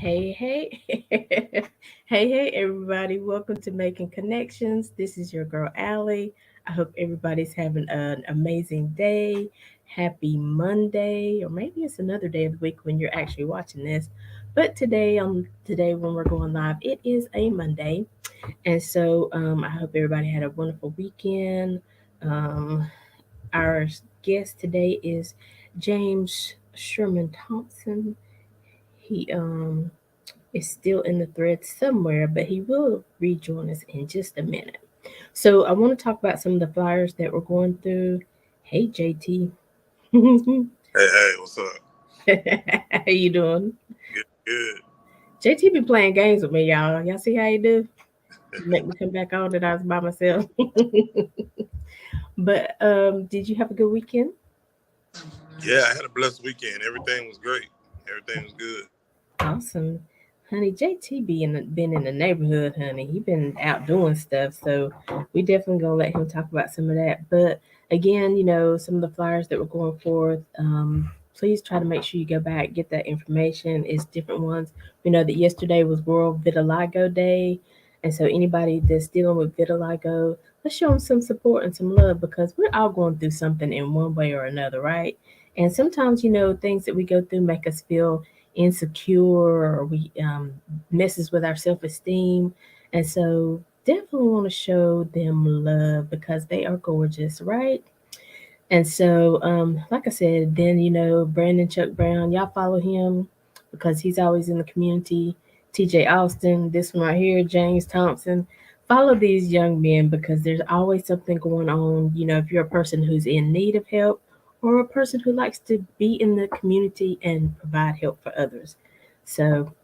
Hey, hey, hey, everybody. Welcome to Making Connections. This is your girl, Aly. I hope everybody's having an amazing day. Happy Monday, or maybe it's another day of the week when you're actually watching this. But today when we're going live, it is a Monday. And so I hope everybody had a wonderful weekend. Um, our guest today is James Sherman Thompson. He is still in the thread somewhere, but he will rejoin us in just a minute. So I want to talk about some of the flyers that we're going through. Hey JT. Hey, what's up? How you doing? Good, good. JT be playing games with me, y'all. Y'all see how he do? Make me come back on that I was by myself. But did you have a good weekend? Yeah, I had a blessed weekend. Everything was great. Everything was good. Awesome. Honey, JT been in the neighborhood, honey. He been out doing stuff, so we definitely gonna let him talk about some of that. But again, some of the flyers that we're going forth, please try to make sure you go back, get that information. It's different ones. We know that yesterday was World Vitiligo Day, and so anybody that's dealing with vitiligo, let's show them some support and some love because we're all going through something in one way or another, right? And sometimes, things that we go through make us feel insecure or we messes with our self-esteem, and so definitely want to show them love because they are gorgeous, right? And so like I said, then Brandon Chuck Brown, y'all follow him because he's always in the community. TJ Austin, this one right here, James Thompson. Follow these young men because there's always something going on. If you're a person who's in need of help or a person who likes to be in the community and provide help for others. So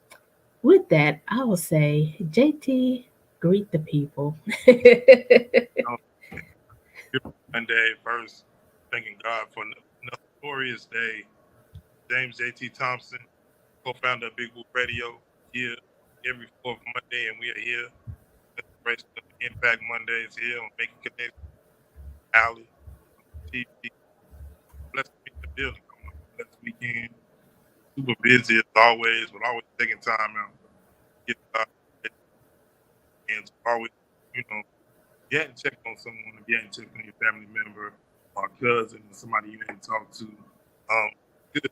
with that, I will say, JT, greet the people. Um, Good Monday. First, thanking God for another glorious day. James J.T. Thompson, co-founder of Big Woo Radio, here every fourth Monday, and we are here. Celebration of Impact Mondays here on Making Connections, Alley, TV. Blessed to be in the building. Coming up a blessed weekend. Super busy as always, but always taking time out. Get and always, you know, you hadn't checked on someone, if you hadn't checked on your family member or cousin or somebody you hadn't talked to, good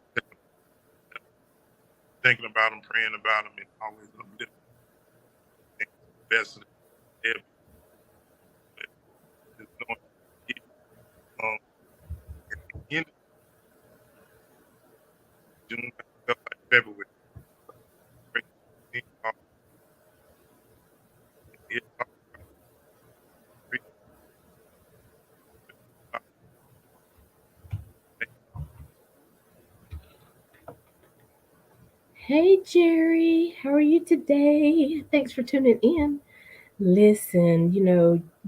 thinking about them, praying about them, and always uplifting them, best of their just knowing um, at the end of June, I felt like February. Hey Jerry, how are you today? Thanks for tuning in. Listen,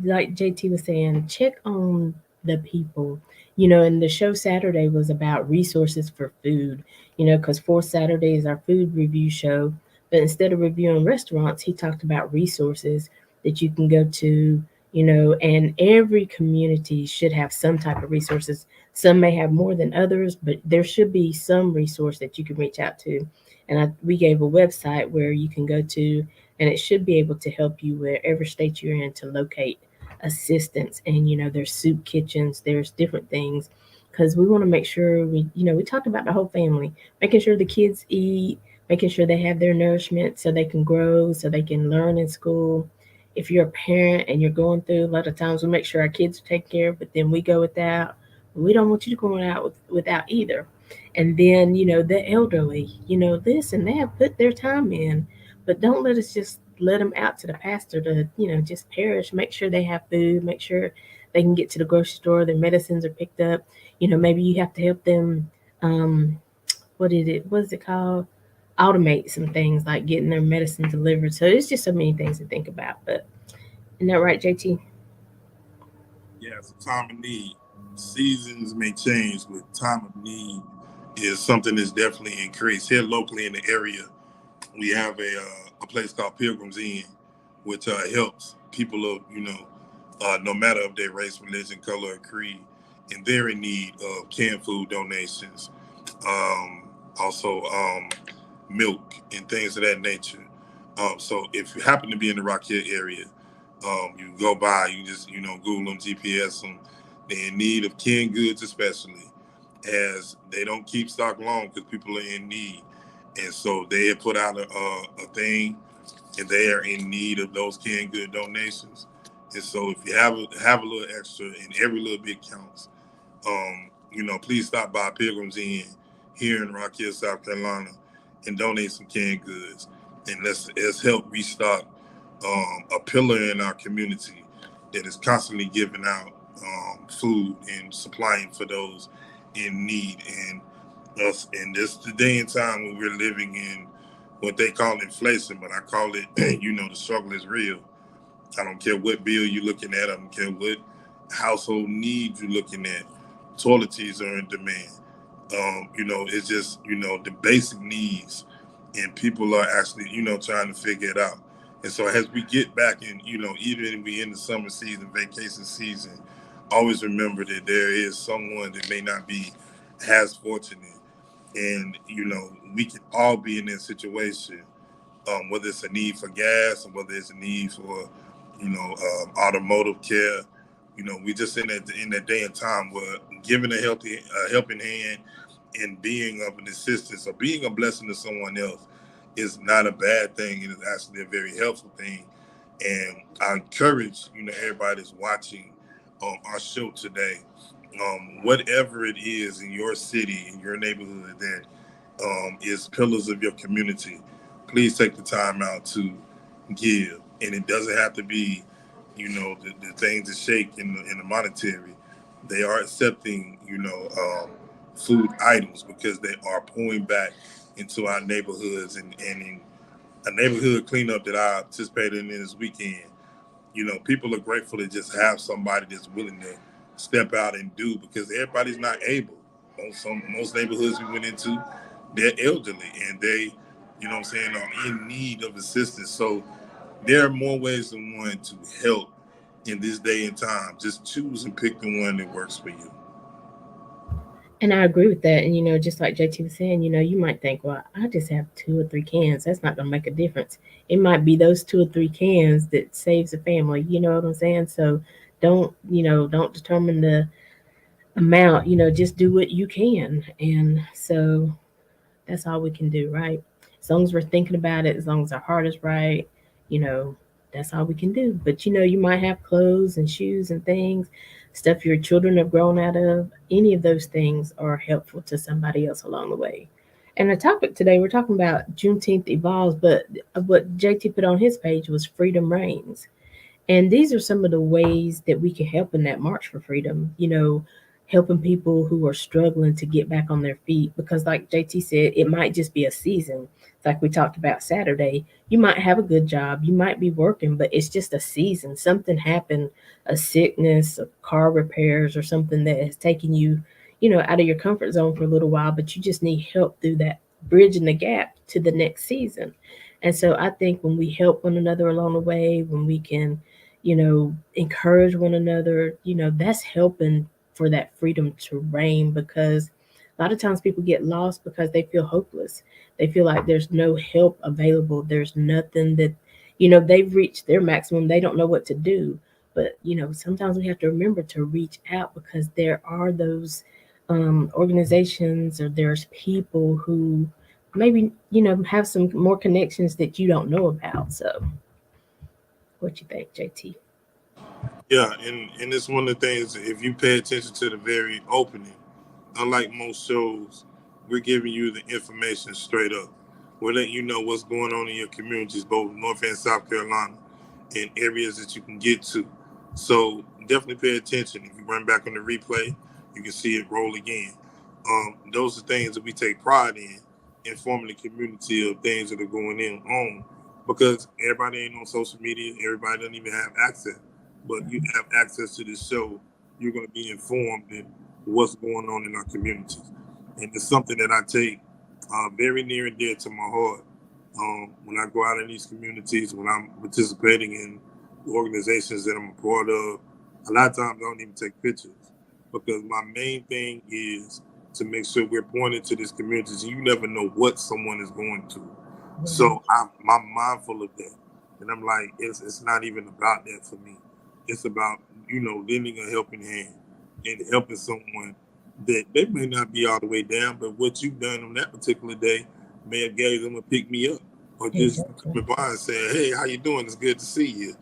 like JT was saying, check on the people. And the show Saturday was about resources for food, because Fourth Saturday is our food review show. But instead of reviewing restaurants, he talked about resources that you can go to, and every community should have some type of resources. Some may have more than others, but there should be some resource that you can reach out to. And we gave a website where you can go to, and it should be able to help you wherever state you're in to locate assistance. And there's soup kitchens, there's different things, because we want to make sure we talked about the whole family, making sure the kids eat, making sure they have their nourishment so they can grow, so they can learn in school. If you're a parent and you're going through, a lot of times we make sure our kids are taken care of, but then we go without. We don't want you to go out without either. And then the elderly, listen, they have put their time in, but don't let us just let them out to the pastor to just perish. Make sure they have food, make sure they can get to the grocery store, their medicines are picked up. Maybe you have to help them, um what is it called, automate some things like getting their medicine delivered. So it's just so many things to think about. But isn't that right, JT? Yeah, it's a time of need. Seasons may change, but time of need is something that's definitely increased. Here locally in the area, we have a place called Pilgrim's Inn, which helps people of, no matter of their race, religion, color, or creed, and they're in need of canned food donations. Also, milk, and things of that nature. So if you happen to be in the Rock Hill area, you can go by, you just Google them, GPS them. They're in need of canned goods, especially as they don't keep stock long because people are in need, and so they have put out a thing, and they are in need of those canned good donations. And so if you have a little extra, and every little bit counts, please stop by Pilgrim's Inn here in Rock Hill, South Carolina, and donate some canned goods. And let's help restock a pillar in our community that is constantly giving out food and supplying for those in need. And us in this the day and time when we're living in what they call inflation, but I call it, the struggle is real. I don't care what bill you're looking at. I don't care what household needs you're looking at. Toiletries are in demand. It's just the basic needs, and people are actually trying to figure it out. And so as we get back in, even if we in the summer season, vacation season, always remember that there is someone that may not be as fortunate, and we can all be in that situation, whether it's a need for gas or whether it's a need for, automotive care. We just in that day and time where giving a helping hand and being of an assistance or being a blessing to someone else is not a bad thing. It is actually a very helpful thing. And I encourage, everybody that's watching our show today, whatever it is in your city, in your neighborhood that is pillars of your community, please take the time out to give. And it doesn't have to be, the things that shake in the monetary. They are accepting, food items because they are pouring back into our neighborhoods, and in a neighborhood cleanup that I participated in this weekend. People are grateful to just have somebody that's willing to step out and do, because everybody's not able. Most neighborhoods we went into, they're elderly, and they, what I'm saying, are in need of assistance. So there are more ways than one to help in this day and time. Just choose and pick the one that works for you. And I agree with that. And just like JT was saying, you might think, well, I just have 2 or 3 cans. That's not gonna make a difference. It might be those 2 or 3 cans that saves a family. You know what I'm saying? So don't determine the amount. Just do what you can. And so that's all we can do, right? As long as we're thinking about it, as long as our heart is right, you know, that's all we can do. But you might have clothes and shoes and things, stuff your children have grown out of. Any of those things are helpful to somebody else along the way. And the topic today, we're talking about Juneteenth evolves, but what JT put on his page was freedom reigns. And these are some of the ways that we can help in that march for freedom, helping people who are struggling to get back on their feet. Because, like JT said, it might just be a season. Like we talked about Saturday, you might have a good job, you might be working, but it's just a season. Something happened, a sickness, a car repairs, or something that has taken you, out of your comfort zone for a little while, but you just need help through that, bridging the gap to the next season. And so I think when we help one another along the way, when we can encourage one another, that's helping for that freedom to reign. Because a lot of times people get lost because they feel hopeless. They feel like there's no help available. There's nothing that, they've reached their maximum. They don't know what to do. But, sometimes we have to remember to reach out, because there are those organizations, or there's people who maybe, have some more connections that you don't know about. So, what you think, JT? Yeah, and it's one of the things, if you pay attention to the very opening, unlike most shows, we're giving you the information straight up. We're letting you know what's going on in your communities, both North and South Carolina, and areas that you can get to. So definitely pay attention. If you run back on the replay, you can see it roll again. Those are things that we take pride in, informing the community of things that are going on, because everybody ain't on social media, everybody doesn't even have access. But you have access to this show, you're going to be informed in what's going on in our communities. And it's something that I take very near and dear to my heart. When I go out in these communities, when I'm participating in organizations that I'm a part of, a lot of times I don't even take pictures, because my main thing is to make sure we're pointing to this community. So you never know what someone is going to. Right. So I'm mindful of that, and I'm like, it's not even about that for me. It's about lending a helping hand and helping someone that they may not be all the way down, but what you've done on that particular day may have gave them a pick me up, or just Exactly. coming by and saying, "Hey, how you doing? It's good to see you,"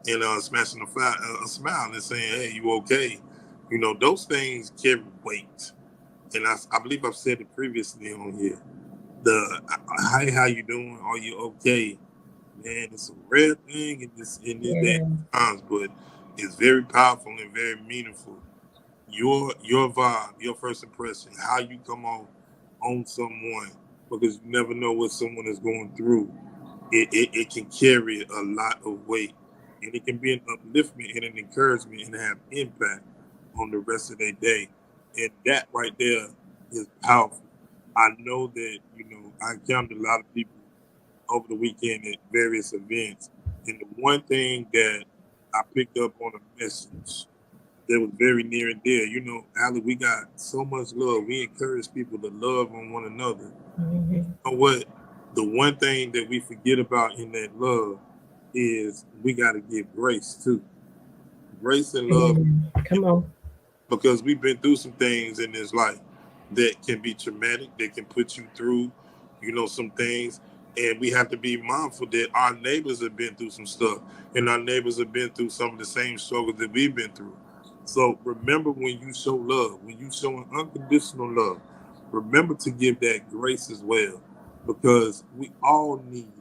and smashing a smile and saying, "Hey, you okay?" Those things carry weight, and I believe I've said it previously on here. Hi, how you doing? Are you okay? Man, it's a rare thing in this day Yeah. and times, but it's very powerful and very meaningful. Your vibe, your first impression, how you come on someone, because you never know what someone is going through. It can carry a lot of weight, and it can be an upliftment and an encouragement and have impact on the rest of their day. And that right there is powerful. I know that I encountered a lot of people over the weekend at various events, and the one thing that I picked up on a message that was very near and dear. Allie, we got so much love. We encourage people to love on one another. Hmm. You know what? The one thing that we forget about in that love is we got to give grace too. Grace and love, And come on. because we've been through some things in this life that can be traumatic, that can put you through, some things. And we have to be mindful that our neighbors have been through some stuff, and our neighbors have been through some of the same struggles that we've been through. So remember, when you show love, when you show an unconditional love, remember to give that grace as well, because we all need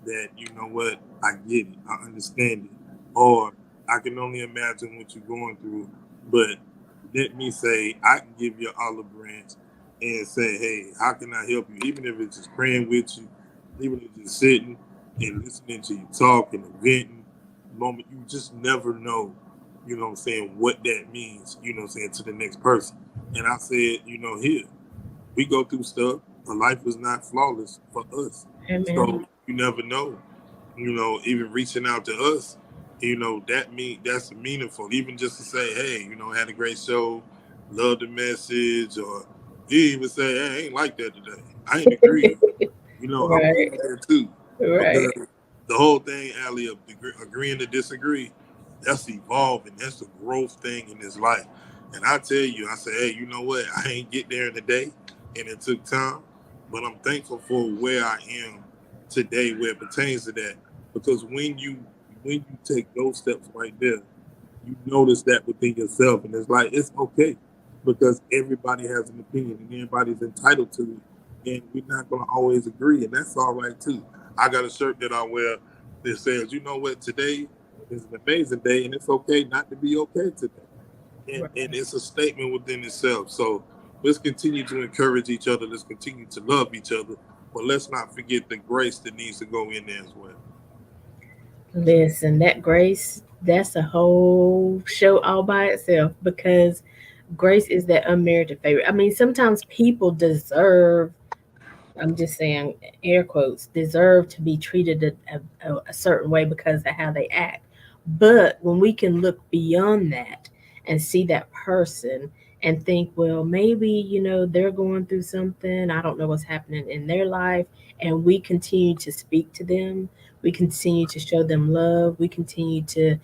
that. You know what? I get it. I understand it. Or I can only imagine what you're going through, but let me say I can give you an olive branch and say, hey, how can I help you? Even if it's just praying with you, even if it's just sitting and listening to you talk and venting moment, you just never know, what I'm saying, what that means, what I'm saying, to the next person. And I said, here, we go through stuff. Life is not flawless for us. Amen. So you never know, even reaching out to us, that's meaningful. Even just to say, hey, had a great show, love the message, or you even say, hey, I ain't like that today. I ain't agree. I'm cool Right. with that too. Right. Because the whole thing, Allie, of agreeing to disagree, that's evolving. That's the growth thing in this life. And I tell you, I say, hey, you know what? I ain't get there in a day, and it took time, but I'm thankful for where I am today, where it pertains to that. Because when you take those steps right there, you notice that within yourself, and it's like it's okay, because everybody has an opinion and everybody's entitled to it, and we're not going to always agree, and that's all right too. I got a shirt that I wear that says, you know what, today is an amazing day, and it's okay not to be okay today, and Right. it's a statement within itself. So let's continue to encourage each other, let's continue to love each other, but let's not forget the grace that needs to go in there as well. Listen, that grace, that's a whole show all by itself because grace is that unmerited favor. I mean, sometimes people deserve, I'm just saying, air quotes, deserve to be treated a certain way because of how they act. But when we can look beyond that and see that person and think, well, maybe, they're going through something, I don't know what's happening in their life, and we continue to speak to them, we continue to show them love, we continue to,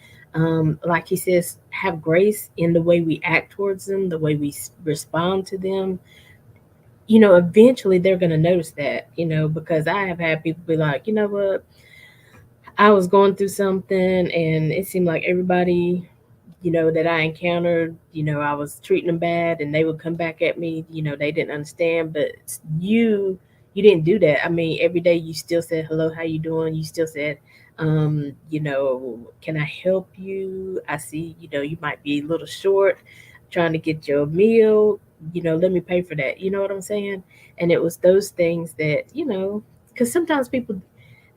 like he says, have grace in the way we act towards them, the way we respond to them, eventually they're going to notice that, because I have had people be like, you know what, I was going through something and it seemed like everybody, that I encountered, I was treating them bad and they would come back at me, they didn't understand, but you didn't do that. I mean, every day you still said, hello, how you doing? You still said, can I help you? I see, you might be a little short trying to get your meal, let me pay for that. You know what I'm saying? And it was those things that, because sometimes people,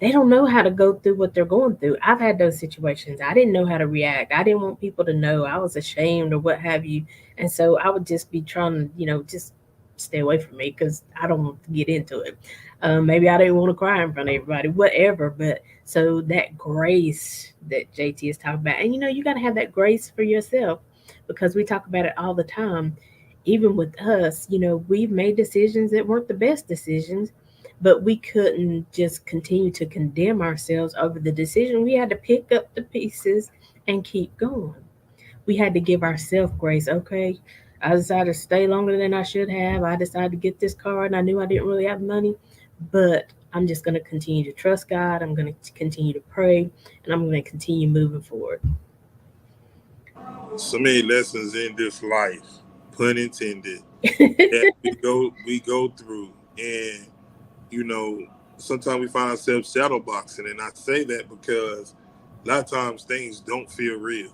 they don't know how to go through what they're going through. I've had those situations. I didn't know how to react. I didn't want people to know. I was ashamed or what have you. And so I would just be trying to, just stay away from me because I don't want to get into it. Maybe I didn't want to cry in front of everybody, whatever. But so that grace that JT is talking about, and you got to have that grace for yourself because we talk about it all the time. even with us, we've made decisions that weren't the best decisions, but we couldn't just continue to condemn ourselves over the decision. We had to pick up the pieces and keep going. We had to give ourselves grace. Okay, I decided to stay longer than I should have. I decided to get this car and I knew I didn't really have money, but I'm just going to continue to trust God. I'm going to continue to pray, and I'm going to continue moving forward. So many lessons in this life, pun intended, that we go through, and you know, sometimes we find ourselves shadow boxing, and I say that because a lot of times things don't feel real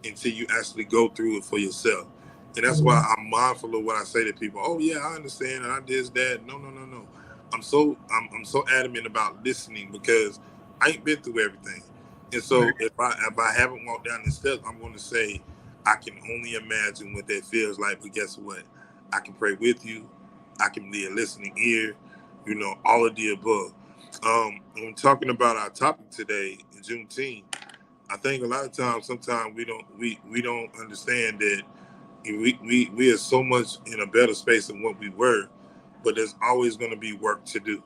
until you actually go through it for yourself. And that's why I'm mindful of what I say to people. Oh yeah, I understand, and I did that. No, no, no, no. I'm so adamant about listening because I ain't been through everything. And so if I haven't walked down the steps, I'm going to say I can only imagine what that feels like. But guess what? I can pray with you. I can be a listening ear. All of the above. When talking about our topic today, Juneteenth, I think a lot of times, sometimes we don't understand that we are so much in a better space than what we were, but there's always going to be work to do.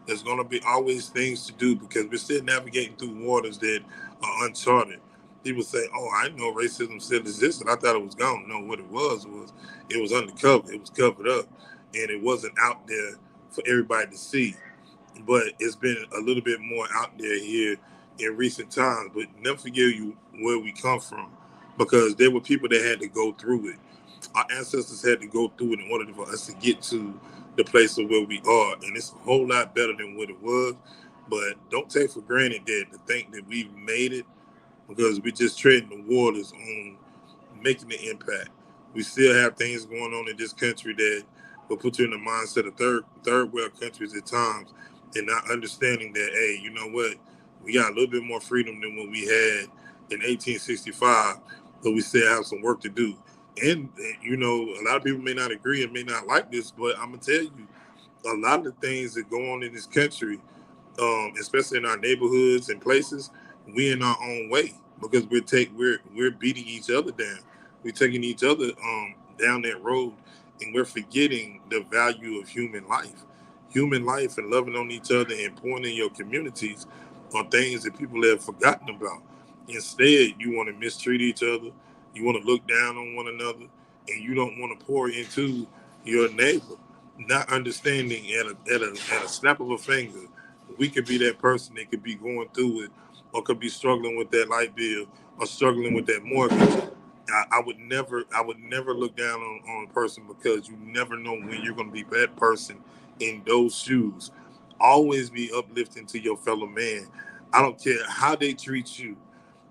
There's going to be always things to do because we're still navigating through waters that are uncharted. People say, "Oh, I know racism still existed. I thought it was gone." No, what it was it was undercover. It was covered up, and it wasn't out there for everybody to see. But it's been a little bit more out there here in recent times. But never forget you where we come from, because there were people that had to go through it. Our ancestors had to go through it in order for us to get to the place of where we are, and it's a whole lot better than what it was. But don't take for granted that to think that we've made it, because we're just treading the waters on making the impact. We still have things going on in this country that will put you in the mindset of third world countries at times, and not understanding that, hey, you know what, we got a little bit more freedom than what we had in 1865, but we still have some work to do. And a lot of people may not agree and may not like this, but I'm gonna tell you, a lot of the things that go on in this country, especially in our neighborhoods and places, we in our own way, because we're beating each other down. We're taking each other down that road, and we're forgetting the value of human life. Human life and loving on each other and pouring in your communities are things that people have forgotten about. Instead, you want to mistreat each other, you want to look down on one another, and you don't want to pour into your neighbor, not understanding at a snap of a finger, we could be that person that could be going through it, or could be struggling with that light bill, or struggling with that mortgage. I would never look down on a person, because you never know when you're going to be that person in those shoes. Always be uplifting to your fellow man. I don't care how they treat you.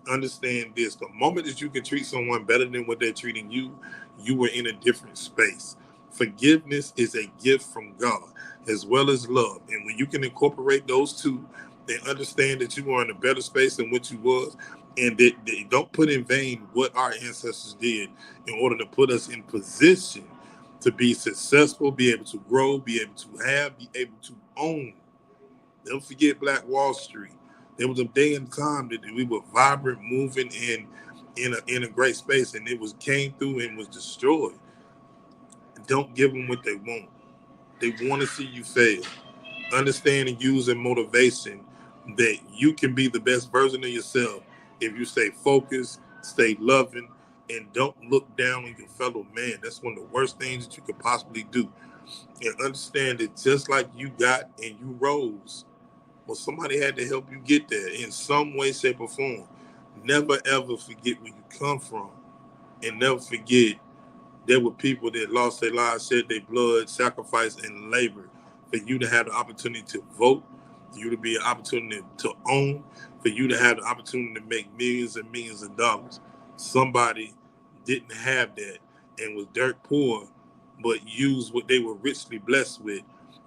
Understand this: the moment that you can treat someone better than what they're treating you, you were in a different space. Forgiveness is a gift from God, as well as love. And when you can incorporate those two, and understand that you are in a better space than what you was, and that they don't put in vain what our ancestors did in order to put us in position to be successful, be able to grow, be able to have, be able to own. Don't forget Black Wall Street. There was a day and time that we were vibrant, moving in a great space, and it was came through and was destroyed. Don't give them what they want. They want to see you fail. Understand and use in motivation that you can be the best version of yourself if you stay focused, stay loving, and don't look down on your fellow man. That's one of the worst things that you could possibly do. And understand that just like you got and you rose, well, somebody had to help you get there in some way, shape, or form. Never ever forget where you come from, and never forget there were people that lost their lives, shed their blood, sacrificed, and labored for you to have the opportunity to vote, for you to be an opportunity to own, for you to have the opportunity to make millions and millions of dollars. Somebody didn't have that and was dirt poor, but used what they were richly blessed with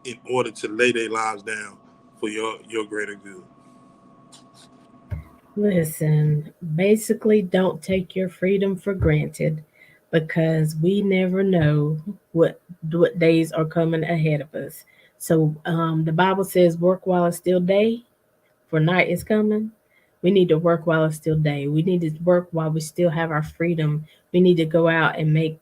in order to lay their lives down for your greater good. Listen, basically, don't take your freedom for granted because we never know what what days are coming ahead of us. So, the Bible says, "Work while it's still day, for night is coming." We need to work while it's still day. We need to work while we still have our freedom. We need to go out and make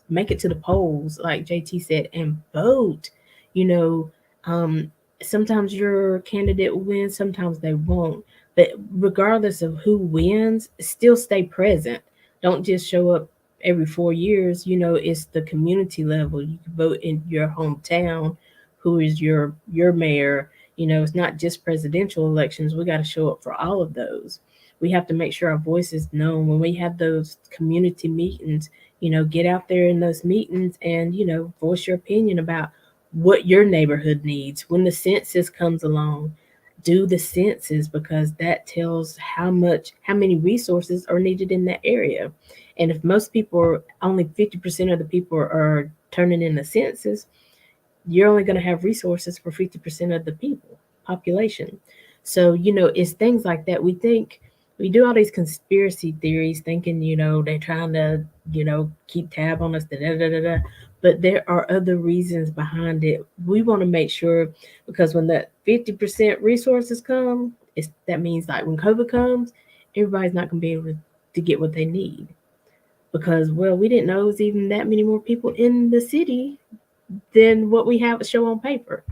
make it to the polls, like JT said, and vote. You know, um, sometimes your candidate will win, sometimes they won't. But regardless of who wins, still stay present. Don't just show up every 4 years. You know, it's the community level. You can vote in your hometown. Who is your mayor? You know, it's not just presidential elections. We got to show up for all of those. We have to make sure our voice is known when we have those community meetings. You know, get out there in those meetings and, you know, voice your opinion about what your neighborhood needs. When the census comes along, do the census, because that tells how many resources are needed in that area. And if most people are, only 50% of the people are turning in the census, you're only going to have resources for 50% of the people population. So, you know, it's things like that. We think we do all these conspiracy theories thinking, you know, they're trying to, you know, keep tab on us, da, da, da, da, da. But there are other reasons behind it. We want to make sure, because when that 50% resources come, that means like when COVID comes, everybody's not going to be able to get what they need, because, well, we didn't know it was even that many more people in the city than what we have to show on paper.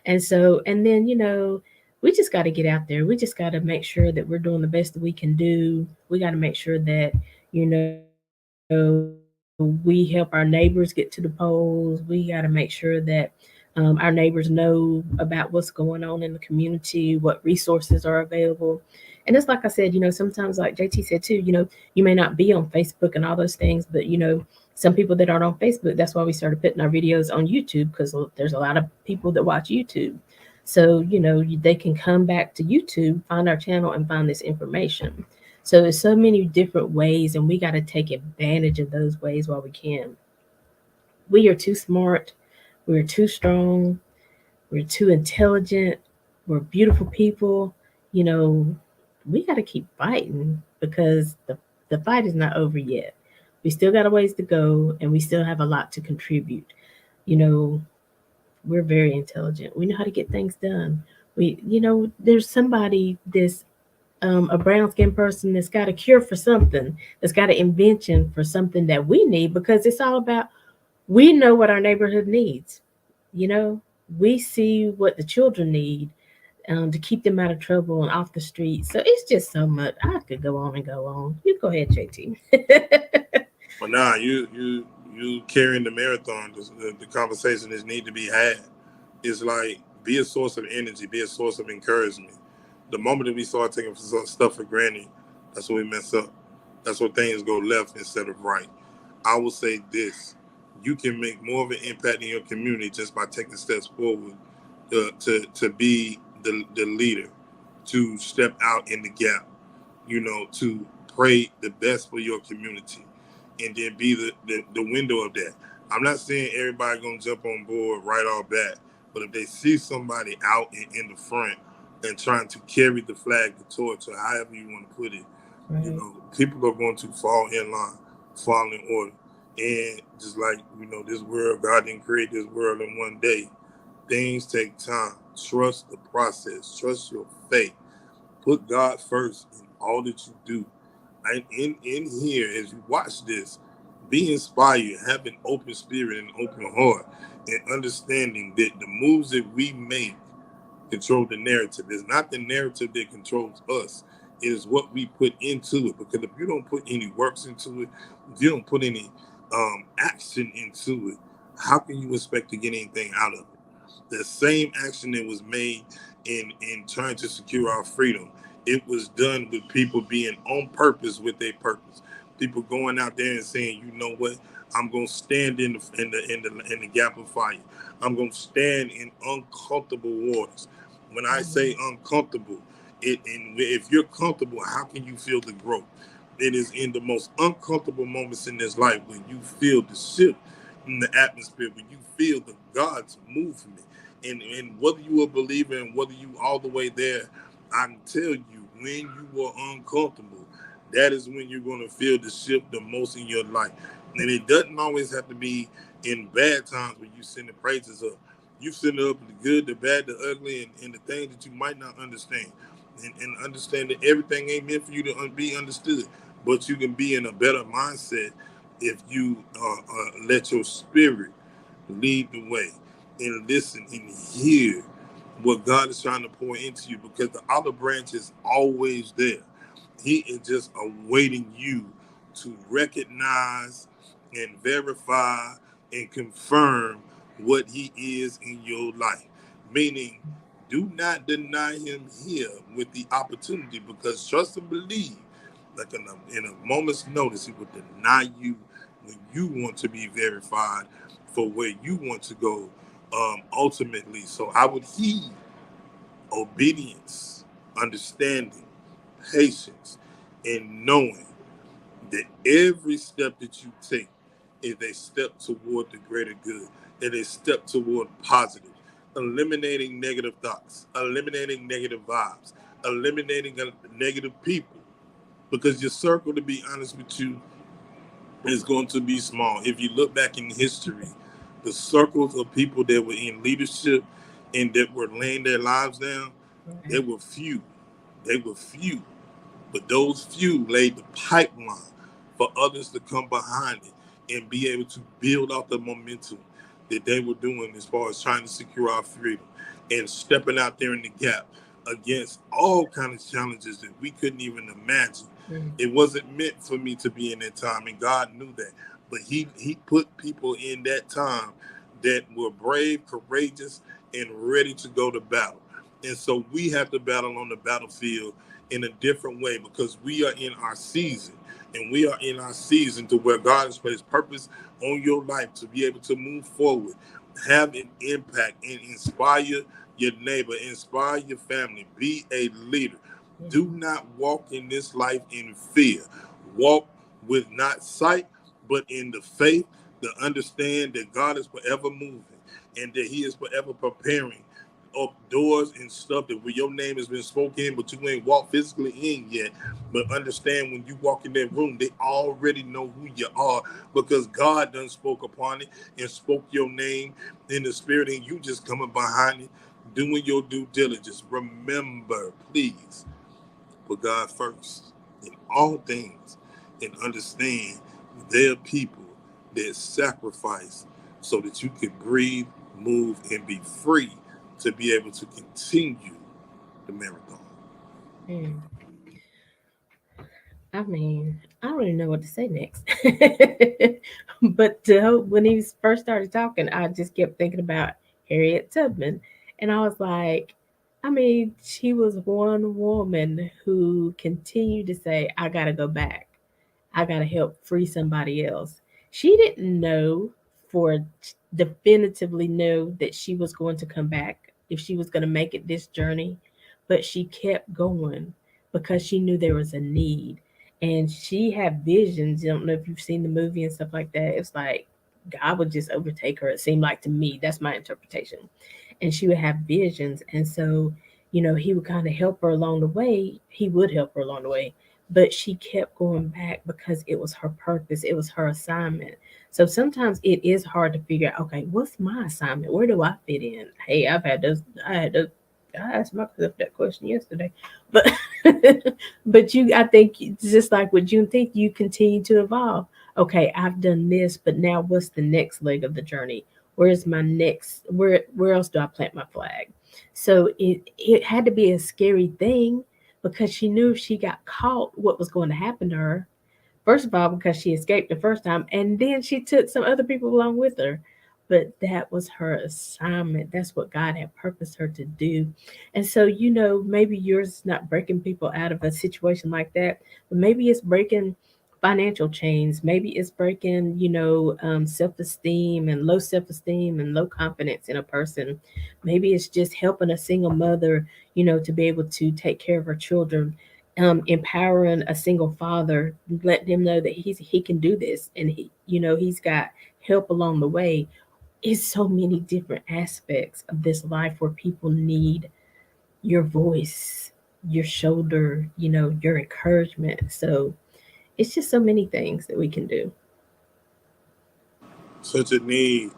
And so, and then, you know, we just got to get out there. We just got to make sure that we're doing the best that we can do. We got to make sure that, you know, we help our neighbors get to the polls. We got to make sure that our neighbors know about what's going on in the community, what resources are available. And it's like I said, you know, sometimes, like JT said too, you know, you may not be on Facebook and all those things, but, you know, some people that aren't on Facebook, that's why we started putting our videos on YouTube, because there's a lot of people that watch YouTube. So, you know, they can come back to YouTube, find our channel, and find this information. So there's so many different ways, and we got to take advantage of those ways while we can. We are too smart. We're too strong. We're too intelligent. We're beautiful people. You know, we got to keep fighting, because the fight is not over yet. We still got a ways to go, and we still have a lot to contribute. You know, we're very intelligent. We know how to get things done. You know, there's somebody, this a brown skinned person that's got a cure for something, that's got an invention for something that we need, because it's all about, we know what our neighborhood needs. You know, we see what the children need, to keep them out of trouble and off the street. So it's just so much. I could go on and go on. You go ahead, JT. But nah, you carrying the marathon. The conversation is need to be had. It's like be a source of energy, be a source of encouragement. The moment that we start taking stuff for granted, that's when we mess up. That's when things go left instead of right. I will say this: you can make more of an impact in your community just by taking steps forward to be the leader, to step out in the gap, to pray the best for your community, and then be the window of that. I'm not saying everybody gonna jump on board right off bat, but if they see somebody out in the front and trying to carry the flag, the torch, or however you want to put it, Right. people are going to fall in line, fall in order. And just like, this world, God didn't create this world in one day. Things take time. Trust the process. Trust your faith. Put God first in all that you do. And in here, as you watch this, be inspired, have an open spirit and open heart, and understanding that the moves that we make control the narrative. It's not the narrative that controls us. It is what we put into it. Because if you don't put any works into it, if you don't put any action into it, how can you expect to get anything out of it? The same action that was made in trying to secure our freedom, it was done with people being on purpose with their purpose. People going out there and saying, you know what, I'm gonna stand in the gap of fire. I'm gonna stand in uncomfortable waters. When I say uncomfortable, and if you're comfortable, how can you feel the growth? It is in the most uncomfortable moments in this life when you feel the shift in the atmosphere, when you feel the God's movement. And whether you are a believer and whether you all the way there, I can tell you, when you are uncomfortable, that is when you're going to feel the shift the most in your life. And it doesn't always have to be in bad times when you send the praises up. You send up the good, the bad, the ugly, and the things that you might not understand. And understand that everything ain't meant for you to be understood, but you can be in a better mindset if you let your spirit lead the way and listen and hear what God is trying to pour into you, because the olive branch is always there. He is just awaiting you to recognize and verify and confirm what He is in your life. Meaning, do not deny Him here with the opportunity, because trust and believe, like in a moment's notice, He will deny you when you want to be verified for where you want to go ultimately. So I would heed obedience, understanding, patience, and knowing that every step that you take is a step toward the greater good, and a step toward positive, eliminating negative thoughts, eliminating negative vibes, eliminating negative people. Because your circle, to be honest with you, is going to be small. If you look back in history, the circles of people that were in leadership and that were laying their lives down, they Right. were few. They were few. But those few laid the pipeline for others to come behind it and be able to build out the momentum that they were doing as far as trying to secure our freedom and stepping out there in the gap against all kinds of challenges that we couldn't even imagine. Mm. It wasn't meant for me to be in that time, and God knew that. But He put people in that time that were brave, courageous, and ready to go to battle. And so we have to battle on the battlefield in a different way, because we are in our season, and we are in our season to where God has placed purpose on your life to be able to move forward, have an impact, and inspire your neighbor, inspire your family, be a leader. Yeah. Do not walk in this life in fear. Walk with not sight, but in the faith, to understand that God is forever moving and that He is forever preparing up doors and stuff that where your name has been spoken, but you ain't walked physically in yet. But understand, when you walk in that room, they already know who you are, because God done spoke upon it and spoke your name in the spirit, and you just coming behind it, doing your due diligence. Remember, please, put God first in all things, and understand there are people that sacrifice so that you can breathe, move, and be free to be able to continue the marathon. Mm. I mean, I don't even know what to say next. But when he first started talking, I just kept thinking about Harriet Tubman. And I was like, I mean, she was one woman who continued to say, I got to go back. I got to help free somebody else. She didn't know for definitively know that she was going to come back, if she was going to make it this journey, but she kept going because she knew there was a need. And she had visions. I don't know if you've seen the movie and stuff like that. It's like God would just overtake her. It seemed like to me, that's my interpretation. And she would have visions. And so, he would kind of help her along the way. He would help her along the way, but she kept going back because it was her purpose, it was her assignment. So sometimes it is hard to figure out, okay, what's my assignment? Where do I fit in? Hey, I had those, I asked myself that question yesterday. But but I think just like with Juneteenth, you continue to evolve. Okay, I've done this, but now what's the next leg of the journey? Where's my next? Where else do I plant my flag? So it had to be a scary thing, because she knew if she got caught, what was going to happen to her. First of all, because she escaped the first time, and then she took some other people along with her. But that was her assignment. That's what God had purposed her to do. And so, maybe yours is not breaking people out of a situation like that, but maybe it's breaking financial chains. Maybe it's breaking, self esteem and low confidence in a person. Maybe it's just helping a single mother, to be able to take care of her children, empowering a single father, letting him know that he can do this, and he's got help along the way. It's so many different aspects of this life where people need your voice, your shoulder, your encouragement. So it's just so many things that we can do. Such a need.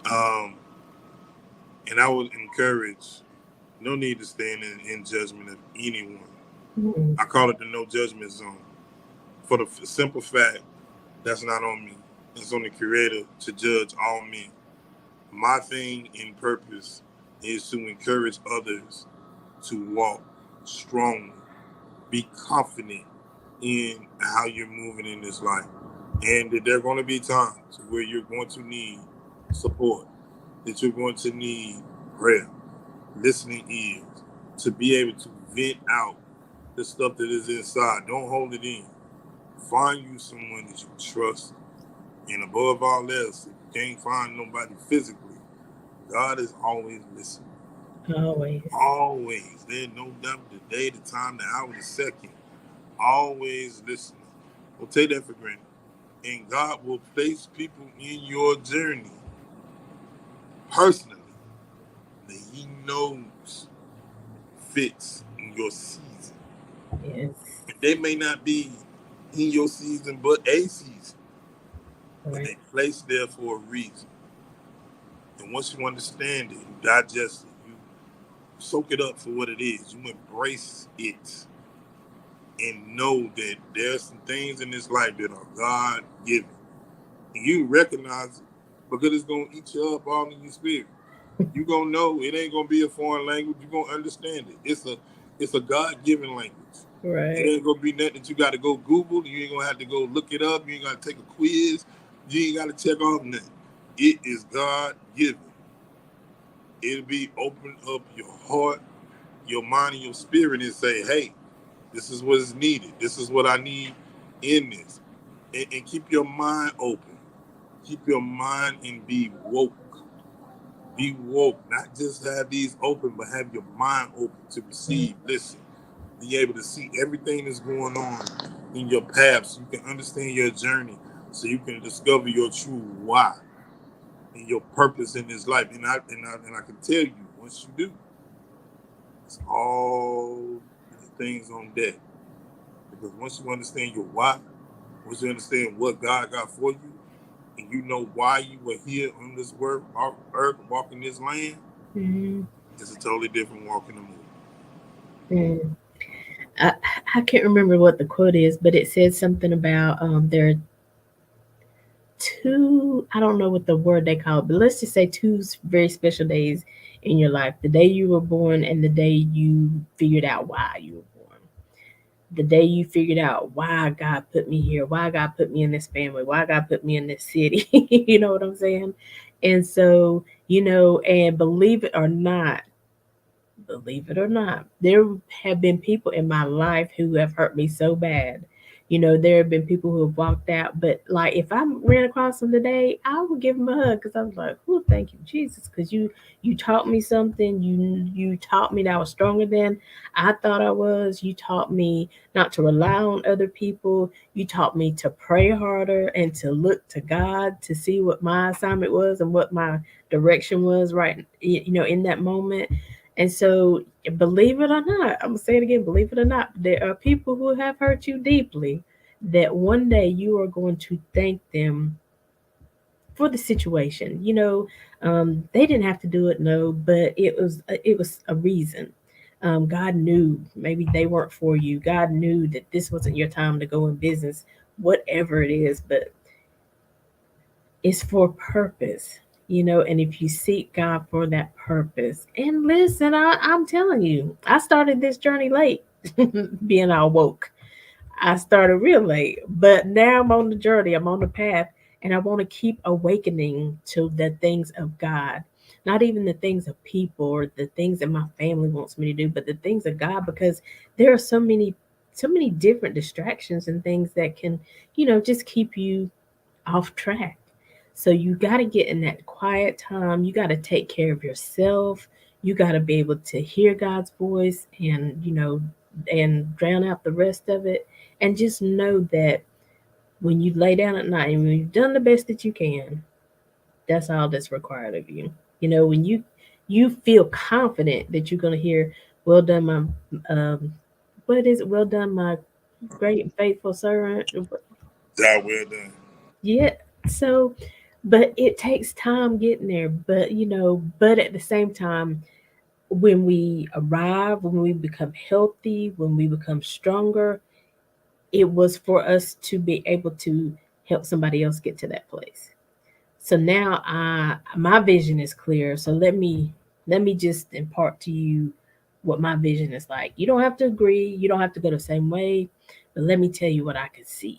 And I would encourage, no need to stand in judgment of anyone. Mm. I call it the no judgment zone, for the simple fact That's not on me. It's on the Creator to judge all men. My thing and purpose is to encourage others to walk strongly, be confident in how you're moving in this life. And that there are going to be times where you're going to need support, that you're going to need prayer, listening ears, to be able to vent out the stuff that is inside. Don't hold it in. Find you someone that you trust. And above all else, if you can't find nobody physically, God is always listening. Always. Always. There's no doubt the day, the time, the hour, the second. Always listening. Don't take that for granted. And God will place people in your journey personally that He knows fits in your season. Yes. And they may not be in your season, but a season. But Right. they placed there for a reason. And once you understand it, you digest it, you soak it up for what it is, you embrace it, and know that there's some things in this life that are God given. And you recognize it because it's gonna eat you up all in your spirit. You gonna know it ain't gonna be a foreign language. You gonna understand it. It's a God given language. It Right. ain't gonna be nothing that you got to go Google. You ain't gonna have to go look it up. You ain't gotta take a quiz. You ain't gotta check off nothing. It is God given. It'll be open up your heart, your mind, and your spirit, and say, "Hey, this is what is needed. This is what I need in this." And keep your mind open. Keep your mind and be woke. Be woke. Not just have these open, but have your mind open to Mm. receive, listen, be able to see everything that's going on in your path so you can understand your journey, so you can discover your true why and your purpose in this life. And I can tell you, once you do, it's all the things on deck. Because once you understand your why, once you understand what God got for you, and you know why you were here on this earth, walking this land, Mm. it's a totally different walk in the movie. Mm. I, I can't remember what the quote is, but it says something about there are two, I don't know what the word they call it, but let's just say two very special days in your life: the day you were born and the day you figured out why you were born. The day you figured out why God put me here, why God put me in this family, why God put me in this city. You know what I'm saying? And so, and believe it or not, there have been people in my life who have hurt me so bad. There have been people who have walked out, but like if I ran across them today, I would give them a hug because I was like, "Oh, thank you, Jesus," because you taught me something. You taught me that I was stronger than I thought I was. You taught me not to rely on other people. You taught me to pray harder and to look to God to see what my assignment was and what my direction was right, in that moment. And so, believe it or not, I'm gonna say it again, believe it or not, there are people who have hurt you deeply that one day you are going to thank them for the situation. They didn't have to do it, no, but it was a reason. God knew maybe they weren't for you. God knew that this wasn't your time to go in business, whatever it is, but it's for purpose. And if you seek God for that purpose, and listen, I'm telling you, I started this journey late, being all woke. I started real late, but now I'm on the journey, I'm on the path, and I want to keep awakening to the things of God. Not even the things of people or the things that my family wants me to do, but the things of God, because there are so many different distractions and things that can, just keep you off track. So you got to get in that quiet time. You got to take care of yourself. You got to be able to hear God's voice and drown out the rest of it. And just know that when you lay down at night and when you've done the best that you can, that's all that's required of you. When you feel confident that you're going to hear, "Well done, my um, what is it? Well done, my great and faithful servant." God well done. Yeah. So, but it takes time getting there. But at the same time, when we arrive, when we become healthy, when we become stronger, it was for us to be able to help somebody else get to that place. So now my vision is clear. So let me just impart to you what my vision is like. You don't have to agree, you don't have to go the same way, but let me tell you what I can see.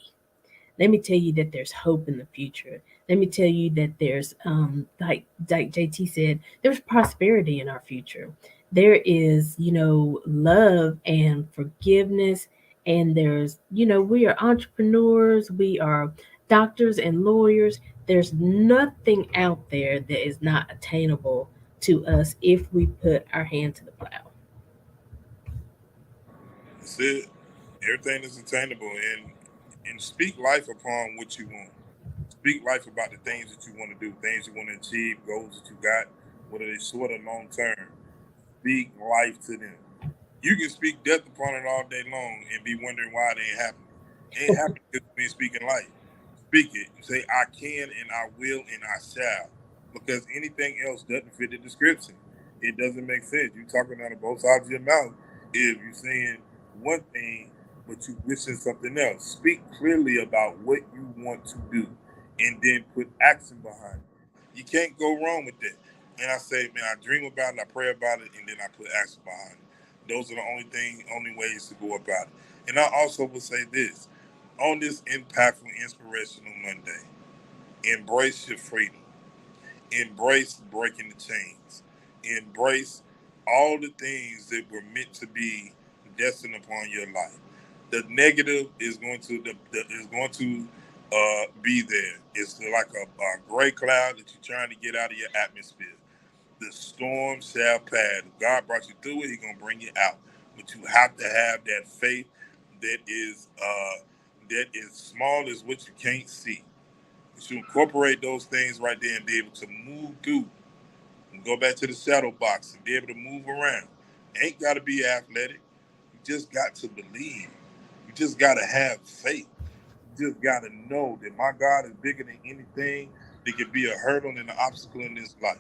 Let me tell you that there's hope in the future. Let me tell you that there's like JT said, there's prosperity in our future. There is, love and forgiveness, and there's, we are entrepreneurs, we are doctors and lawyers. There's nothing out there that is not attainable to us if we put our hand to the plow. That's it. Everything is attainable, and speak life upon what you want. Speak life about the things that you want to do, things you want to achieve, goals that you got, whether they short or long term. Speak life to them. You can speak death upon it all day long and be wondering why it ain't happening. It ain't happening because you ain't speaking life. Speak it. Say, I can and I will and I shall. Because anything else doesn't fit the description. It doesn't make sense. You talking out of both sides of your mouth if you're saying one thing but you wishing something else. Speak clearly about what you want to do and then put action behind it. You can't go wrong with that. And I say, man, I dream about it, I pray about it, and then I put action behind it. Those are the only ways to go about it. And I also will say this on this impactful, inspirational Monday, embrace your freedom, embrace breaking the chains, embrace all the things that were meant to be destined upon your life. The negative is going to be there. It's like a gray cloud that you're trying to get out of your atmosphere. The storm shall pass. If God brought you through it, He's gonna bring you out. But you have to have that faith that is small as what you can't see. You should incorporate those things right there and be able to move through and go back to the shadow box and be able to move around. Ain't got to be athletic. You just got to believe. You just got to have faith. You just got to know that my God is bigger than anything that could be a hurdle and an obstacle in this life.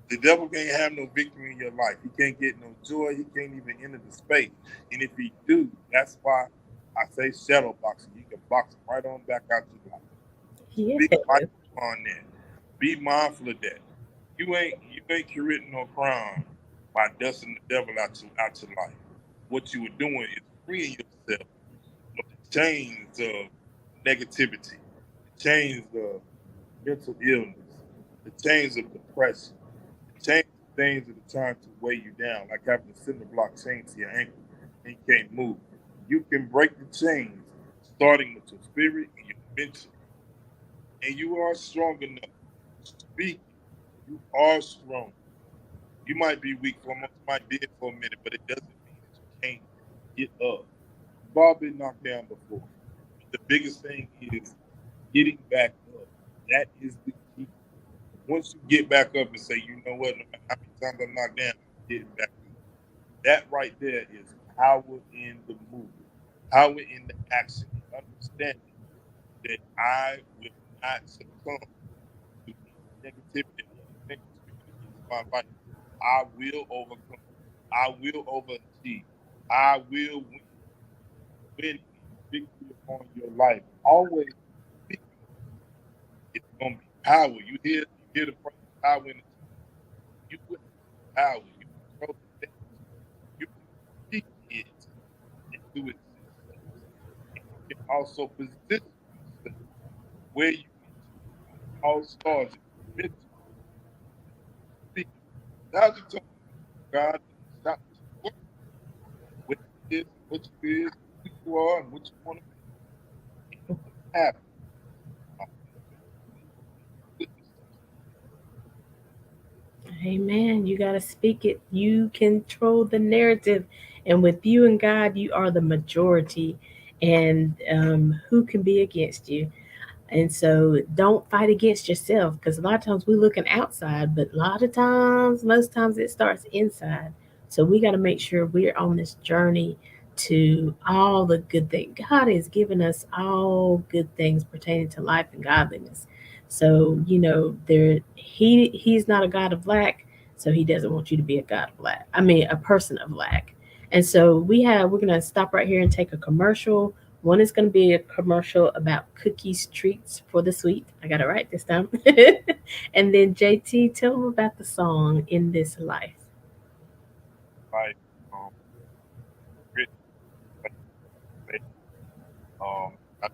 The devil can't have no victory in your life. He can't get no joy. He can't even enter the space. And if he do, that's why I say shadow boxing. You can box him right on back out your life. Speak Yeah. life upon that. Be mindful of that. You ain't committing no crime by dusting the devil out your life. What you were doing is freeing yourself from the chains of negativity, the chains of mental illness, the chains of depression, the chains of things that are trying to weigh you down, like having a cinder block chain to your ankle and you can't move. You can break the chains starting with your spirit and your mental, and you are strong enough. Speak it. You are strong. You might be weak for a moment, you might be it for a minute, but it doesn't mean that you can't get up. We've all been knocked down before. But the biggest thing is getting back up. That is the key. Once you get back up and say, you know what, no matter how many times I'm knocked down, I'm getting back up. That right there is power in the movement, power in the action, and understanding that I will not succumb to any negativity or anything that's speaking against my life. I will overcome. I will overachieve. I will win. Winning is victory upon your life. Always speaking it's gonna be power. You hear the phrase power in the tongue. You will have power. You control the things. You can speak it into existence. And you can also position yourself where you need to be. It all starts in the mental. Speak it. 1,000 times. God, stop this work. What it is, and what you is, who you are, and what you want to be. And it will happen. I'm going to believe and witness to Amen. You got to speak it. You control the narrative. And with you and God, you are the majority. And who can be against you? And so don't fight against yourself, because a lot of times we're looking outside, but a lot of times, most times it starts inside. So we got to make sure we're on this journey to all the good things. God has given us all good things pertaining to life and godliness. So, he's not a God of lack, so he doesn't want you to be a God of lack. I mean, a person of lack. And so we're going to stop right here and take a commercial. One is going to be a commercial about cookies, treats for the sweet. I got it right this time. And then JT, tell them about the song In This Life. Like written, like, I,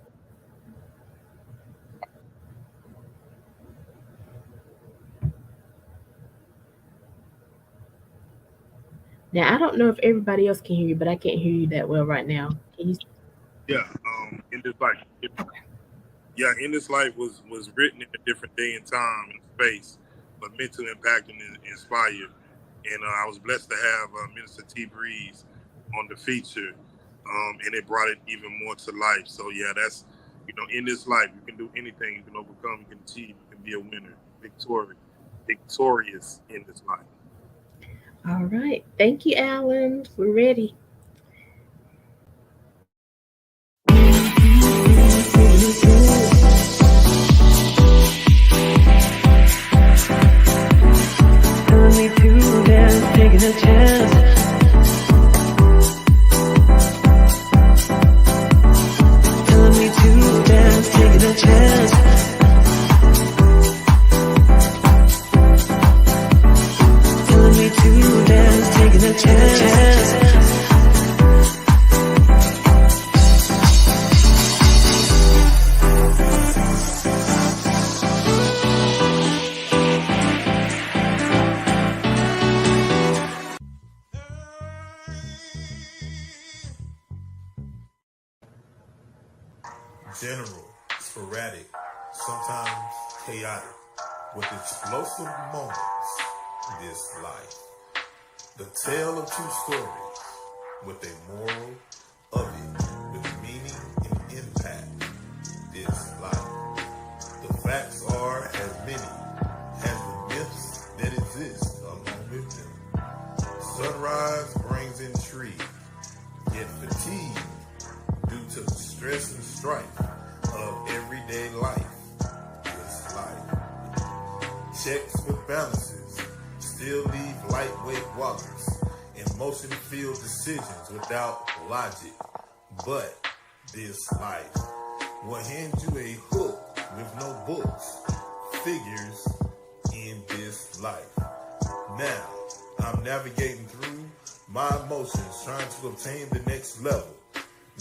Now, I don't know if everybody else can hear you, but I can't hear you that well right now. Can you? yeah, in this life, yeah, in this life was written in a different day and time and space, but meant to impact and inspire. And I was blessed to have Minister T Breeze on the feature, and it brought it even more to life. So yeah, that's in this life you can do anything, you can overcome, you can achieve, you can be a winner, victorious in this life. All right. Thank you, Alan. We're ready. Telling me to dance, taking a chance. Telling me to dance, taking a chance. Telling me to dance, taking a chance. General, sporadic, sometimes chaotic, with explosive moments, this life. The tale of two stories, with a moral of it, with meaning and impact, this life. The facts are as many as the myths that exist along with them. Sunrise brings intrigue, yet fatigue due to the stress and strife of everyday life. This life. Checks with balances still leave lightweight wallets. Emotion-filled decisions without logic. But this life will hand you a hook with no books. Figures in this life. Now, I'm navigating through my emotions, trying to obtain the next level.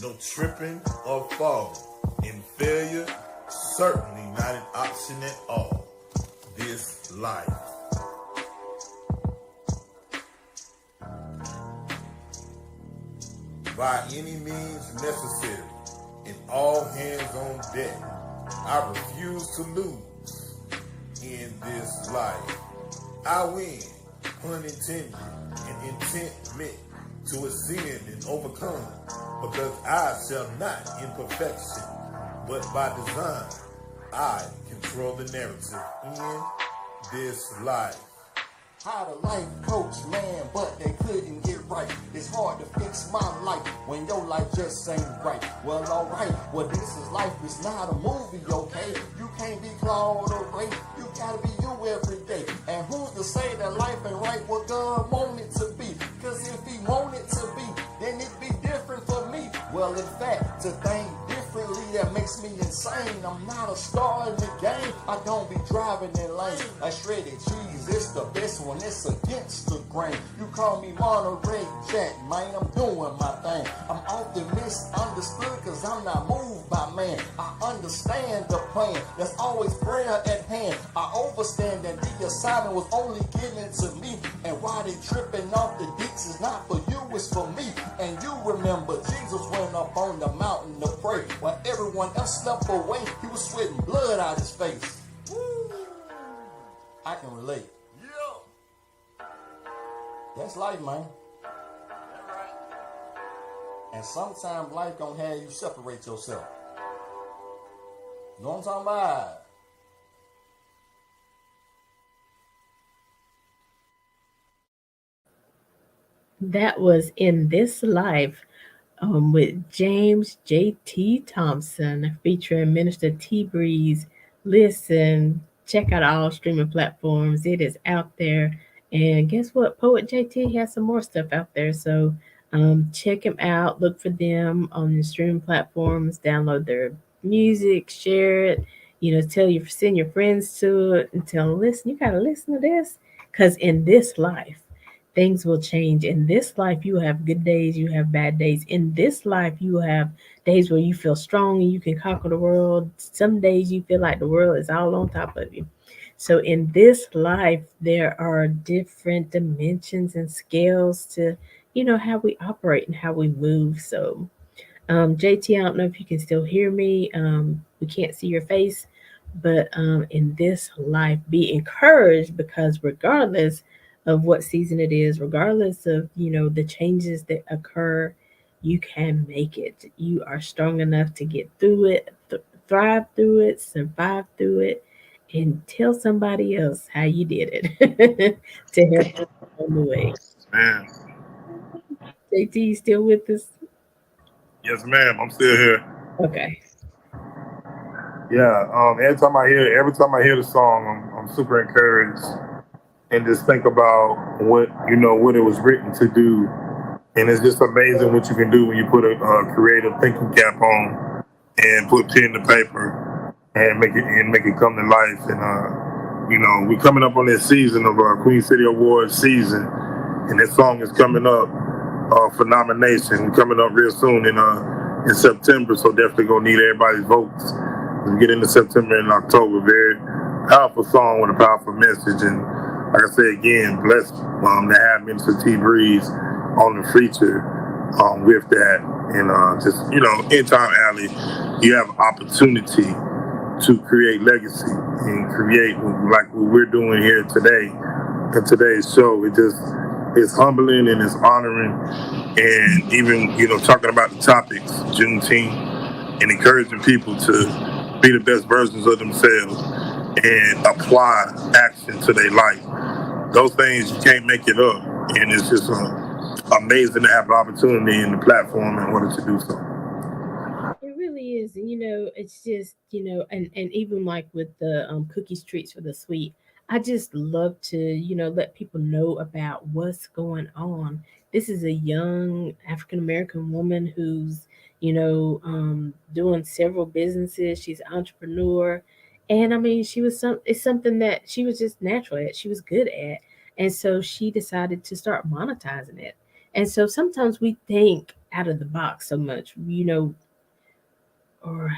No tripping or falling. And failure, certainly not an option at all. This life. By any means necessary, and all hands on deck. I refuse to lose in this life. I win, pun intended, and intent meant to ascend and overcome, because I shall not in perfection, but by design, I control the narrative in this life. Hired a life coach, man, but they couldn't get right. It's hard to fix my life when your life just ain't right. Well, alright, well, this is life, it's not a movie, okay? You can't be clawed away, you gotta be you every day. And who's to say that life ain't right what God want it to be? Cause if he want it to be, then it be different for me. Well, in fact, to think differently, that makes me insane. I'm not a star in the game, I don't be driving in lanes. A shredded cheese, it's the best one, it's against the grain. You call me Monterey Jack, man, I'm doing my thing. I'm often misunderstood cause I'm not moved by man. I understand the plan, there's always prayer at hand. I overstand that the assignment was only given to me. And why they tripping off the dicks is not for you, it's for me. And you remember Jesus went up on the mountain to pray. While everyone else slept away, he was sweating blood out his face. Woo. I can relate. Yeah. That's life, man. And sometimes life gonna have you separate yourself. You know what I'm talking about? That was In This Life with James J.T. Thompson featuring Minister T Breeze. Listen, check out all streaming platforms. It is out there. And guess what? Poet JT has some more stuff out there. So Check them out. Look for them on the streaming platforms. Download their music, share it. Send your friends to it and tell them, listen, you gotta listen to this, because in this life, things will change. In this life, you have good days, you have bad days. In this life, you have days where you feel strong and you can conquer the world. Some days you feel like the world is all on top of you. So in this life, there are different dimensions and scales to, how we operate and how we move. So, JT, I don't know if you can still hear me. We can't see your face, but in this life, be encouraged, because regardless of what season it is, regardless of the changes that occur, you can make it. You are strong enough to get through it, thrive through it, survive through it, and tell somebody else how you did it to help on the way. Man. JT, you still with us? Yes, ma'am. I'm still here. Okay. Yeah. Every time I hear the song, I'm super encouraged, and just think about what it was written to do. And it's just amazing what you can do when you put a creative thinking cap on and put pen to paper and make it come to life. And we're coming up on this season of Queen City Awards season, and this song is coming up for nomination. We're coming up real soon in September, so definitely gonna need everybody's votes as we get into September and October. Very powerful song with a powerful message, and like I say again, blessed to have Minister T Breeze on the feature with that. And just in time, Aly, you have opportunity to create legacy and create like what we're doing here today in today's show. It's humbling and it's honoring, and even talking about the topics, Juneteenth, and encouraging people to be the best versions of themselves and apply action to their life. Those things you can't make it up, and it's just amazing to have the opportunity and the platform in order to do so. It really is. And it's just, and even like with the cookies, treats for the sweet, I just love to, let people know about what's going on. This is a young African American woman who's, doing several businesses. She's an entrepreneur. And I mean, it's something that she was just natural at, she was good at. And so she decided to start monetizing it. And so sometimes we think out of the box so much, or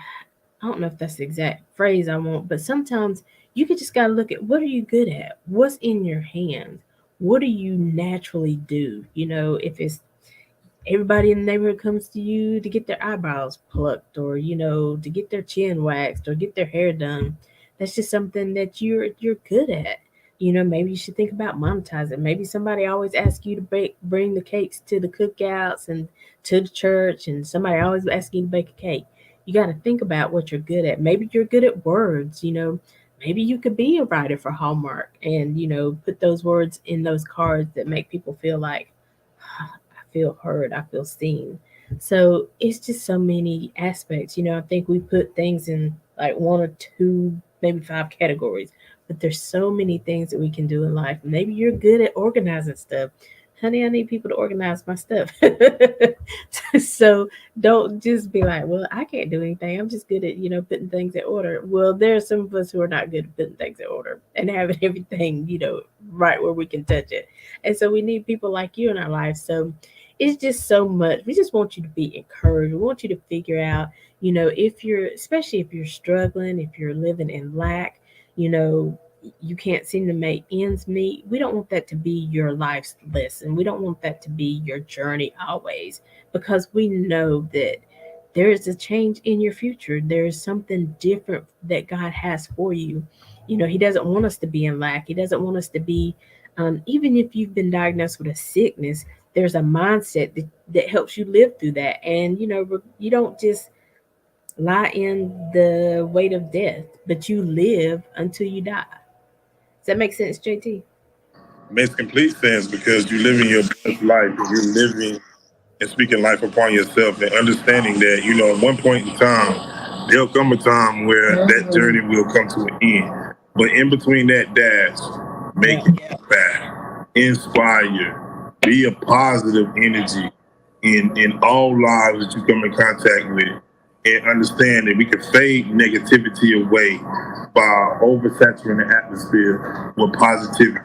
I don't know if that's the exact phrase I want, but sometimes you could just gotta look at, what are you good at? What's in your hands? What do you naturally do? If it's everybody in the neighborhood comes to you to get their eyebrows plucked, or to get their chin waxed or get their hair done, that's just something that you're good at. Maybe you should think about monetizing. Maybe somebody always asks you to bring the cakes to the cookouts and to the church, and somebody always asks you to bake a cake. You got to think about what you're good at. Maybe you're good at words. Maybe you could be a writer for Hallmark, and put those words in those cards that make people feel like, I feel heard, I feel seen. So it's just so many aspects. I think we put things in like one or two, maybe five categories, but there's so many things that we can do in life. Maybe you're good at organizing stuff. Honey, I need people to organize my stuff. So don't just be like, well, I can't do anything. I'm just good at, putting things in order. Well, there are some of us who are not good at putting things in order and having everything, right where we can touch it. And so we need people like you in our lives. So it's just so much. We just want you to be encouraged. We want you to figure out, especially if you're struggling, if you're living in lack, you know, you can't seem to make ends meet. We don't want that to be your life's lesson. We don't want that to be your journey always, because we know that there is a change in your future. There is something different that God has for you. He doesn't want us to be in lack. He doesn't want us to be, even if you've been diagnosed with a sickness, there's a mindset that helps you live through that. And, you don't just lie in the weight of death, but you live until you die. Does that make sense, JT? Makes complete sense because you're living your best life and you're living and speaking life upon yourself and understanding that, at one point in time, there'll come a time where that journey will come to an end. But in between that dash, make it back, inspire, be a positive energy in all lives that you come in contact with, and understand that we can fade negativity away by oversaturating the atmosphere with positivity.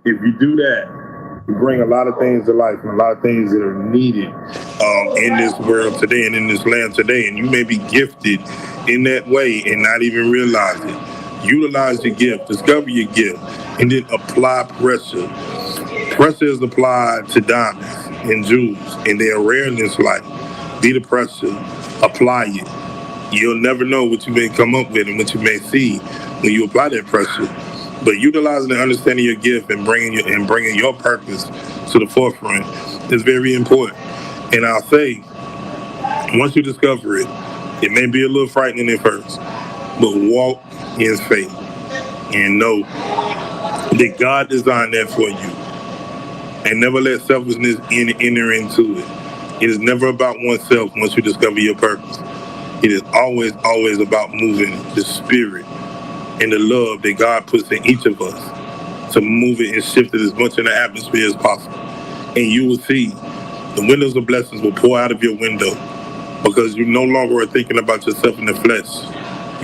If you do that, you bring a lot of things to life and a lot of things that are needed in this world today and in this land today. And you may be gifted in that way and not even realize it. Utilize your gift, discover your gift, and then apply pressure. Pressure is applied to diamonds and jewels, and they are rare in this life. Be the pressure, apply it. You'll never know what you may come up with and what you may see when you apply that pressure. But utilizing and understanding your gift and bringing your purpose to the forefront is very important. And I'll say, once you discover it, it may be a little frightening at first, but walk in faith and know that God designed that for you, and never let selfishness enter into it. It is never about oneself once you discover your purpose. It is always, always about moving the spirit and the love that God puts in each of us to move it and shift it as much in the atmosphere as possible. And you will see the windows of blessings will pour out of your window because you no longer are thinking about yourself in the flesh.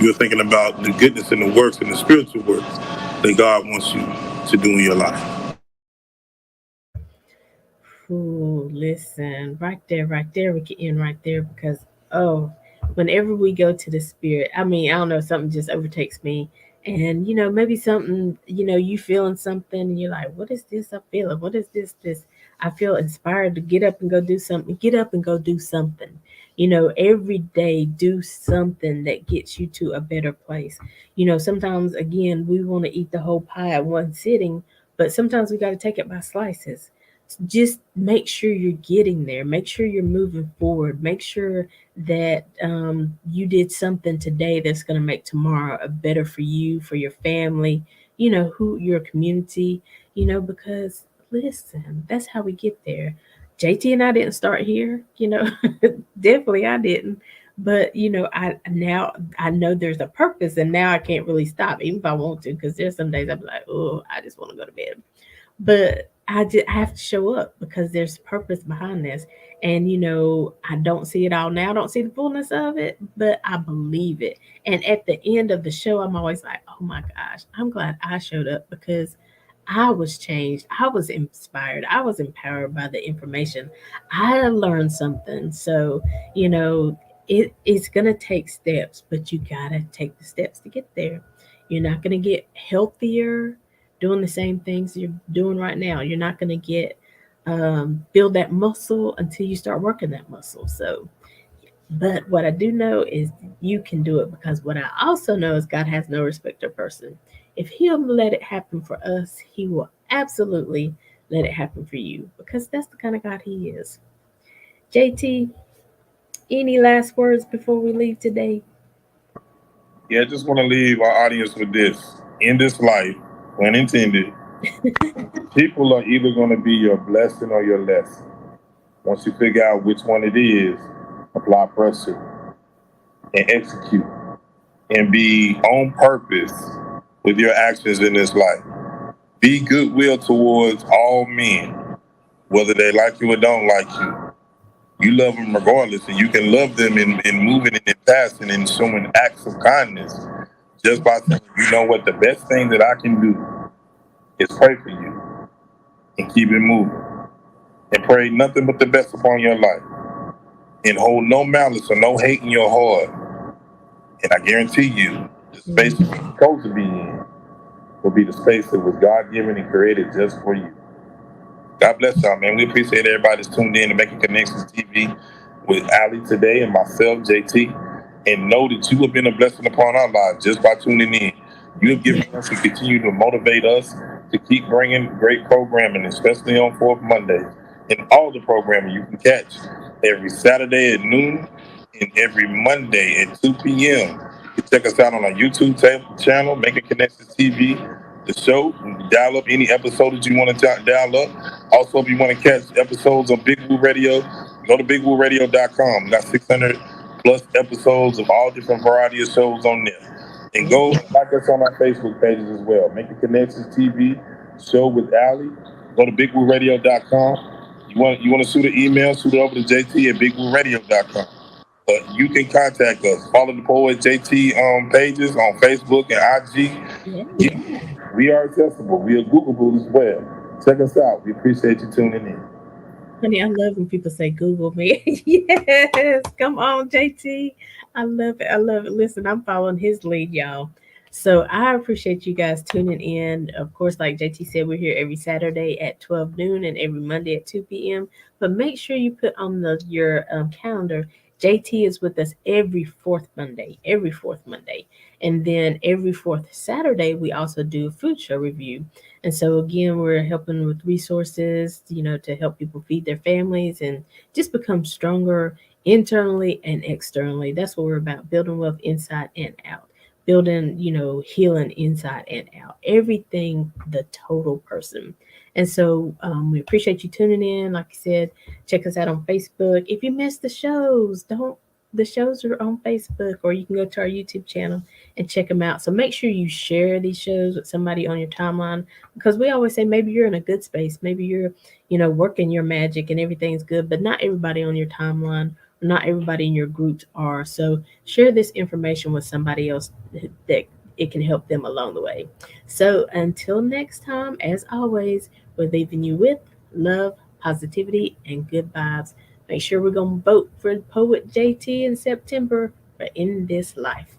You're thinking about the goodness and the works and the spiritual works that God wants you to do in your life. Ooh, listen, right there, we can end right there because, oh, whenever we go to the spirit, I mean, I don't know, something just overtakes me. And, maybe something, you feeling something and you're like, what is this I'm feeling? What is this? I feel inspired to get up and go do something. Get up and go do something. Every day do something that gets you to a better place. Sometimes, again, we want to eat the whole pie at one sitting, but sometimes we got to take it by slices. Just make sure you're getting there. Make sure you're moving forward. Make sure that you did something today that's going to make tomorrow a better for you, for your family, who your community, because listen, that's how we get there. JT and I didn't start here, definitely I didn't. But I know there's a purpose, and now I can't really stop, even if I want to, because there's some days I'm like, oh, I just want to go to bed. But I have to show up because there's purpose behind this. And I don't see it all now. I don't see the fullness of it, but I believe it. And at the end of the show, I'm always like, oh my gosh, I'm glad I showed up because I was changed. I was inspired. I was empowered by the information. I learned something. So, you know, it's going to take steps, but you got to take the steps to get there. You're not going to get healthier doing the same things you're doing right now. You're not going to get build that muscle until you start working that muscle. So, but what I do know is you can do it, because what I also know is God has no respect of person. If He'll let it happen for us, He will absolutely let it happen for you, because that's the kind of God He is. JT, any last words before we leave today? Yeah, I just want to leave our audience with this. In this life, when intended, people are either going to be your blessing or your lesson. Once you figure out which one it is, apply pressure and execute and be on purpose with your actions in this life. Be goodwill towards all men, whether they like you or don't like you. You love them regardless, and you can love them in moving and in passing and showing acts of kindness just by saying, you know what, the best thing that I can do is pray for you and keep it moving and pray nothing but the best upon your life and hold no malice or no hate in your heart. And I guarantee you, the space you're supposed to be in will be the space that was God given and created just for you. God bless y'all, man. We appreciate everybody that's tuned in to Making Connections TV with Aly today and myself, JT. And know that you have been a blessing upon our lives just by tuning in. You have given us and continue to motivate us to keep bringing great programming, especially on Fourth Mondays. And all the programming you can catch every Saturday at noon and every Monday at 2 p.m. You can check us out on our YouTube channel, Making Connections TV, the show. You can dial up any episode that you want to dial up. Also, if you want to catch episodes of Big Woo Radio, go to bigwooradio.com. We got 600 plus episodes of all different variety of shows on there. And go like us on our Facebook pages as well. Making Connections TV show with Aly. Go to bigwooradio.com. You want to shoot an email, shoot it over to JT at BigWooRadio.com. But you can contact us. Follow the Poet JT pages on Facebook and IG. Yeah. Yeah, we are accessible. We are Googleable as well. Check us out. We appreciate you tuning in. Honey, I love when people say Google me. Yes, come on, JT. I love it. I love it. Listen, I'm following his lead, y'all. So I appreciate you guys tuning in. Of course, like JT said, we're here every Saturday at 12 noon and every Monday at 2 p.m. But make sure you put on your calendar. JT is with us every fourth Monday. And then every fourth Saturday, we also do a food show review. And so again, we're helping with resources, to help people feed their families and just become stronger internally and externally. That's what we're about, building wealth inside and out. Building, healing inside and out. Everything, the total person. And so we appreciate you tuning in. Like I said, check us out on Facebook. If you missed the shows, don't the shows are on Facebook, or you can go to our YouTube channel and check them out. So make sure you share these shows with somebody on your timeline, because we always say maybe you're in a good space, maybe you're working your magic and everything's good, but not everybody on your timeline, not everybody in your groups are. So share this information with somebody else that it can help them along the way. So until next time, as always, we're leaving you with love, positivity, and good vibes. Make sure we're going to vote for Poet JT in September for In This Life.